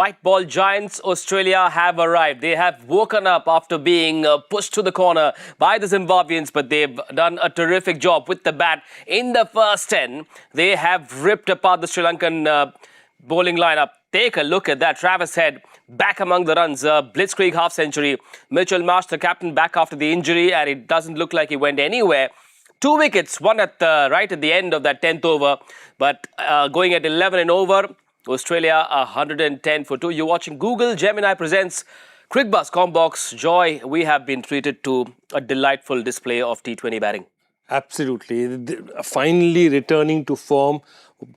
white ball giants Australia have arrived. They have woken up after being pushed to the corner by the Zimbabweans, but they've done a terrific job with the bat. In the first 10, they have ripped apart the Sri Lankan bowling lineup. Take a look at that. Travis Head back among the runs. Blitzkrieg half century. Mitchell Marsh, the captain, back after the injury, and it doesn't look like he went anywhere. 2 wickets, one at right at the end of that 10th over, but going at 11 and over. Australia 110 for 2. You're watching Google Gemini presents Cricbuzz Comm Box. Joy, we have been treated to a delightful display of T20 batting. Absolutely. Finally returning to form.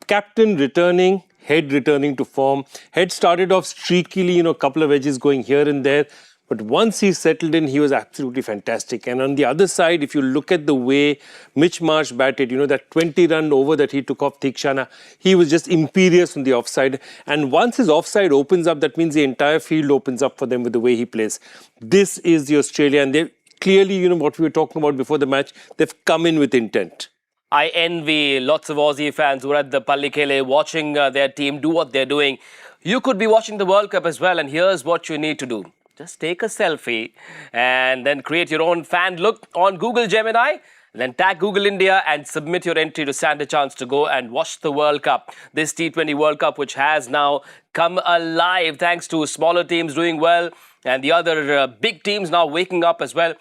Captain returning, Head returning to form. Head started off streakily, a couple of edges going here and there. But once he settled in, he was absolutely fantastic. And on the other side, if you look at the way Mitch Marsh batted, that 20-run over that he took off Thikshana, he was just imperious on the offside. And once his offside opens up, that means the entire field opens up for them with the way he plays. This is the Australia. And they clearly, what we were talking about before the match, they've come in with intent. I envy lots of Aussie fans who are at the Pallikele watching their team do what they're doing. You could be watching the World Cup as well, and here's what you need to do. Just take a selfie and then create your own fan look on Google Gemini. Then tag Google India and submit your entry to stand a chance to go and watch the World Cup. This T20 World Cup, which has now come alive thanks to smaller teams doing well and the other big teams now waking up as well.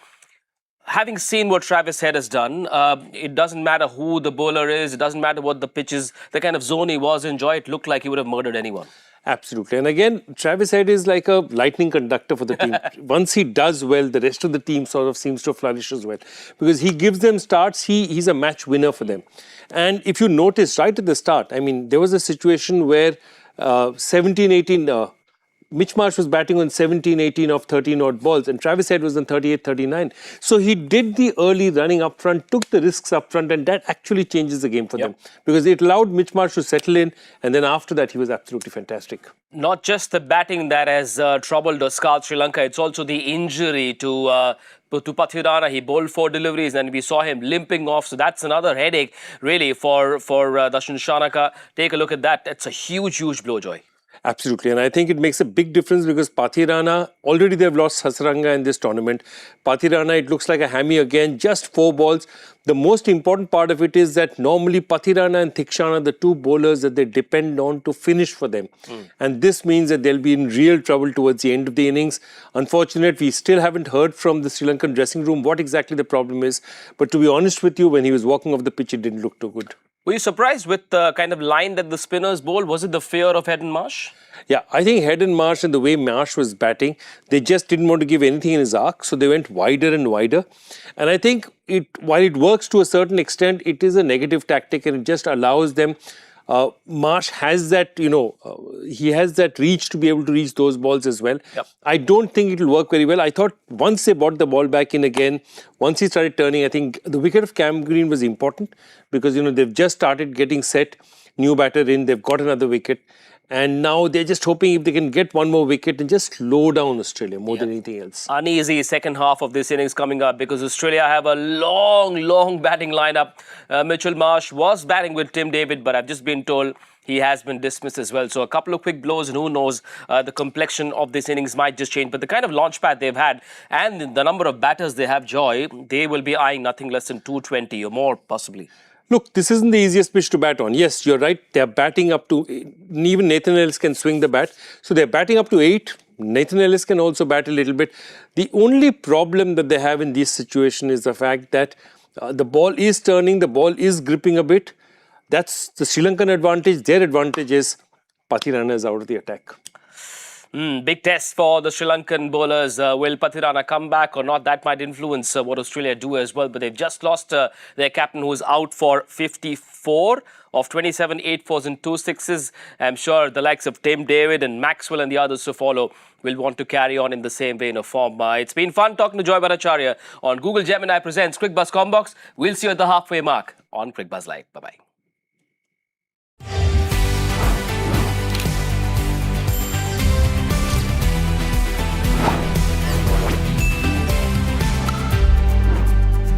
Having seen what Travis Head has done, it doesn't matter who the bowler is. It doesn't matter what the pitch is, the kind of zone he was in. Joy, it looked like he would have murdered anyone. Absolutely. And again, Travis Head is like a lightning conductor for the team. Once he does well, the rest of the team sort of seems to flourish as well. Because he gives them starts, he's a match winner for them. And if you notice right at the start, there was a situation where 17-18... Mitch Marsh was batting on 17-18 of 13-odd balls and Travis Head was on 38-39. So he did the early running up front, took the risks up front, and that actually changes the game for them. Because it allowed Mitch Marsh to settle in, and then after that he was absolutely fantastic. Not just the batting that has troubled or scarred Sri Lanka, it's also the injury to Pathirana. He bowled 4 deliveries and we saw him limping off. So that's another headache really for Dashan Shanaka. Take a look at that. It's a huge, huge blow, Joy. Absolutely, and I think it makes a big difference because Pathirana, already they've lost Hasaranga in this tournament. Pathirana, it looks like a hammy again, just 4 balls. The most important part of it is that normally Pathirana and Thikshana are the 2 bowlers that they depend on to finish for them. And this means that they'll be in real trouble towards the end of the innings. Unfortunately, we still haven't heard from the Sri Lankan dressing room what exactly the problem is. But to be honest with you, when he was walking off the pitch, it didn't look too good. Were you surprised with the kind of line that the spinners bowled? Was it the fear of Head and Marsh? Yeah, I think Head and Marsh and the way Marsh was batting, they just didn't want to give anything in his arc. So they went wider and wider. And I think while it works to a certain extent, it is a negative tactic and it just allows them. Marsh has that, he has that reach to be able to reach those balls as well. I don't think it will work very well. I thought once they brought the ball back in again, once he started turning, I think the wicket of Cam Green was important because, they've just started getting set, new batter in, they've got another wicket. And now they're just hoping if they can get one more wicket and just slow down Australia more than anything else. Uneasy second half of this innings coming up because Australia have a long batting lineup. Mitchell Marsh was batting with Tim David, but I've just been told he has been dismissed as well. So a couple of quick blows and who knows, the complexion of this innings might just change. But the kind of launch pad they've had and the number of batters they have, Joy, they will be eyeing nothing less than 220 or more possibly. Look, this isn't the easiest pitch to bat on. Yes, you're right. They're batting up to, even Nathan Ellis can swing the bat. So they're batting up to 8. Nathan Ellis can also bat a little bit. The only problem that they have in this situation is the fact that the ball is turning, the ball is gripping a bit. That's the Sri Lankan advantage. Their advantage is Pathirana is out of the attack. Big test for the Sri Lankan bowlers. Will Pathirana come back or not? That might influence what Australia do as well. But they've just lost their captain who is out for 54 of 27, 8-4s and 2 6s. I'm sure the likes of Tim David and Maxwell and the others to follow will want to carry on in the same vein of form. It's been fun talking to Joy Bhattacharjya on Google Gemini presents Cricbuzz Comm Box. We'll see you at the halfway mark on Cricbuzz Live. Bye-bye.